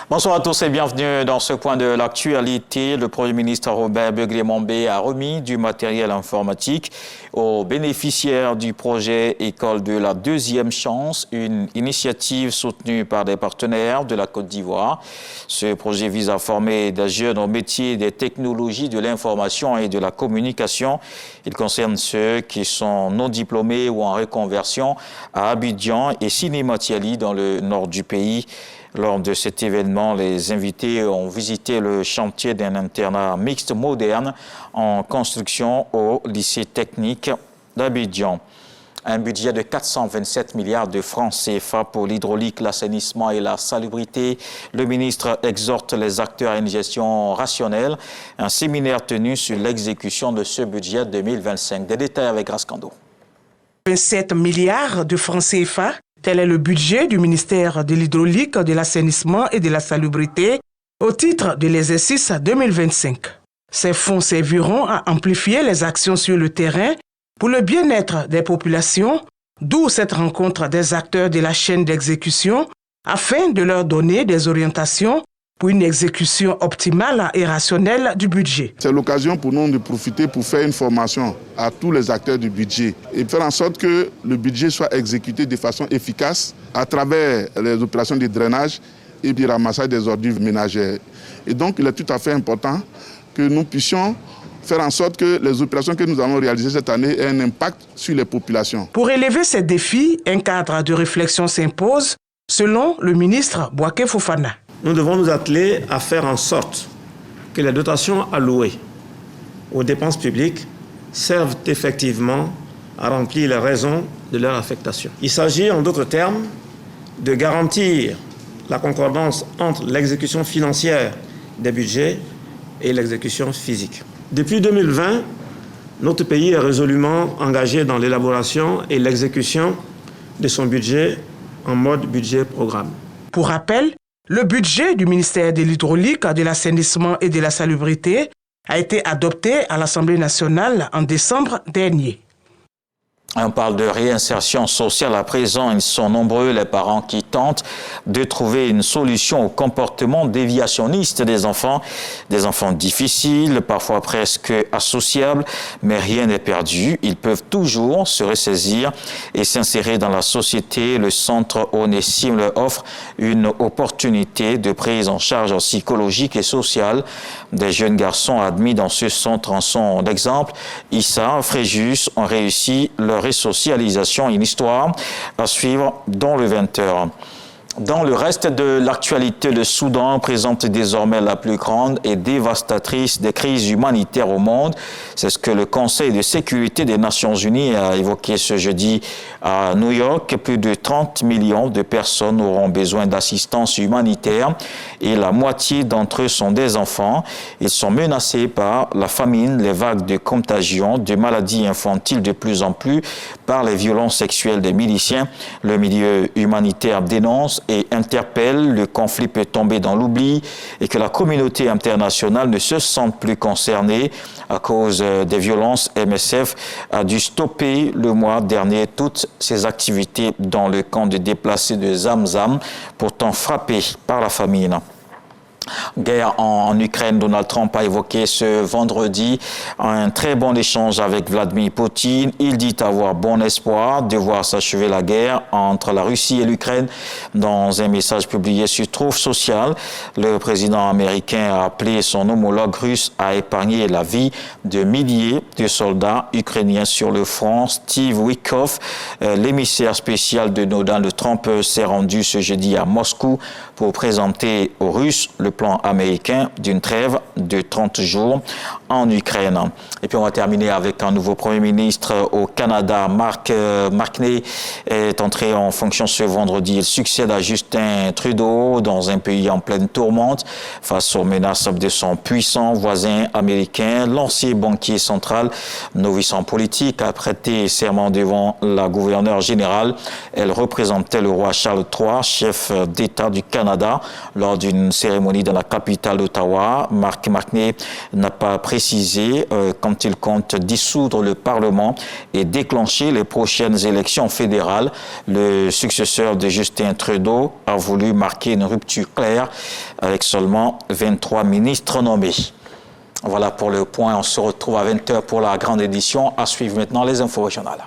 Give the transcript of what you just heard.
Bonsoir à tous et bienvenue dans ce point de l'actualité. Le Premier ministre Robert Begley-Mombe a remis du matériel informatique aux bénéficiaires du projet École de la deuxième chance, une initiative soutenue par des partenaires de la Côte d'Ivoire. Ce projet vise à former des jeunes au métier des technologies de l'information et de la communication. Il concerne ceux qui sont non diplômés ou en reconversion à Abidjan et Sinématiali dans le nord du pays. Lors de cet événement, les invités ont visité le chantier d'un internat mixte moderne en construction au lycée technique d'Abidjan. Un budget de 427 milliards de francs CFA pour l'hydraulique, l'assainissement et la salubrité. Le ministre exhorte les acteurs à une gestion rationnelle. Un séminaire tenu sur l'exécution de ce budget 2025. Des détails avec Rascando. 27 milliards de francs CFA. Tel est le budget du ministère de l'Hydraulique, de l'Assainissement et de la Salubrité au titre de l'exercice 2025. Ces fonds serviront à amplifier les actions sur le terrain pour le bien-être des populations, d'où cette rencontre des acteurs de la chaîne d'exécution afin de leur donner des orientations pour une exécution optimale et rationnelle du budget. C'est l'occasion pour nous de profiter pour faire une formation à tous les acteurs du budget et faire en sorte que le budget soit exécuté de façon efficace à travers les opérations de drainage et du ramassage des ordures ménagères. Et donc, il est tout à fait important que nous puissions faire en sorte que les opérations que nous allons réaliser cette année aient un impact sur les populations. Pour relever ces défis, un cadre de réflexion s'impose, selon le ministre Bouaké Fofana. Nous devons nous atteler à faire en sorte que les dotations allouées aux dépenses publiques servent effectivement à remplir les raisons de leur affectation. Il s'agit en d'autres termes de garantir la concordance entre l'exécution financière des budgets et l'exécution physique. Depuis 2020, notre pays est résolument engagé dans l'élaboration et l'exécution de son budget en mode budget-programme. Pour rappel, le budget du ministère de l'Hydraulique, de l'Assainissement et de la Salubrité a été adopté à l'Assemblée nationale en décembre dernier. On parle de réinsertion sociale à présent. Ils sont nombreux les parents qui tentent de trouver une solution au comportement déviationniste des enfants difficiles, parfois presque associables, mais rien n'est perdu. Ils peuvent toujours se ressaisir et s'insérer dans la société. Le centre Onésime leur offre une opportunité de prise en charge psychologique et sociale. Des jeunes garçons admis dans ce centre en sont l'exemple. Issa, Fréjus ont réussi leur resocialisation, une histoire à suivre dans le 20h. Dans le reste de l'actualité, le Soudan présente désormais la plus grande et dévastatrice des crises humanitaires au monde. C'est ce que le Conseil de sécurité des Nations Unies a évoqué ce jeudi à New York. Plus de 30 millions de personnes auront besoin d'assistance humanitaire et la moitié d'entre eux sont des enfants. Ils sont menacés par la famine, les vagues de contagion, de maladies infantiles de plus en plus, par les violences sexuelles des miliciens. Le milieu humanitaire dénonce et interpelle, le conflit peut tomber dans l'oubli et que la communauté internationale ne se sente plus concernée à cause des violences. MSF a dû stopper le mois dernier toutes ses activités dans le camp de déplacés de Zamzam, pourtant frappé par la famine. Guerre en Ukraine, Donald Trump a évoqué ce vendredi un très bon échange avec Vladimir Poutine. Il dit avoir bon espoir de voir s'achever la guerre entre la Russie et l'Ukraine. Dans un message publié sur Truth Social, le président américain a appelé son homologue russe à épargner la vie de milliers de soldats ukrainiens sur le front. Steve Witkoff, l'émissaire spécial de Donald Trump, s'est rendu ce jeudi à Moscou pour présenter aux Russes le plan américain d'une trêve de 30 jours en Ukraine. Et puis on va terminer avec un nouveau Premier ministre au Canada. Mark Carney est entré en fonction ce vendredi. Il succède à Justin Trudeau dans un pays en pleine tourmente face aux menaces de son puissant voisin américain. L'ancien banquier central, novice en politique, a prêté serment devant la gouverneure générale. Elle représentait le roi Charles III, chef d'État du Canada, lors d'une cérémonie dans la capitale d'Ottawa. Marc Marquet n'a pas précisé quand il compte dissoudre le Parlement et déclencher les prochaines élections fédérales. Le successeur de Justin Trudeau a voulu marquer une rupture claire avec seulement 23 ministres nommés. Voilà pour le point. On se retrouve à 20h pour la grande édition. À suivre maintenant les infos régionales.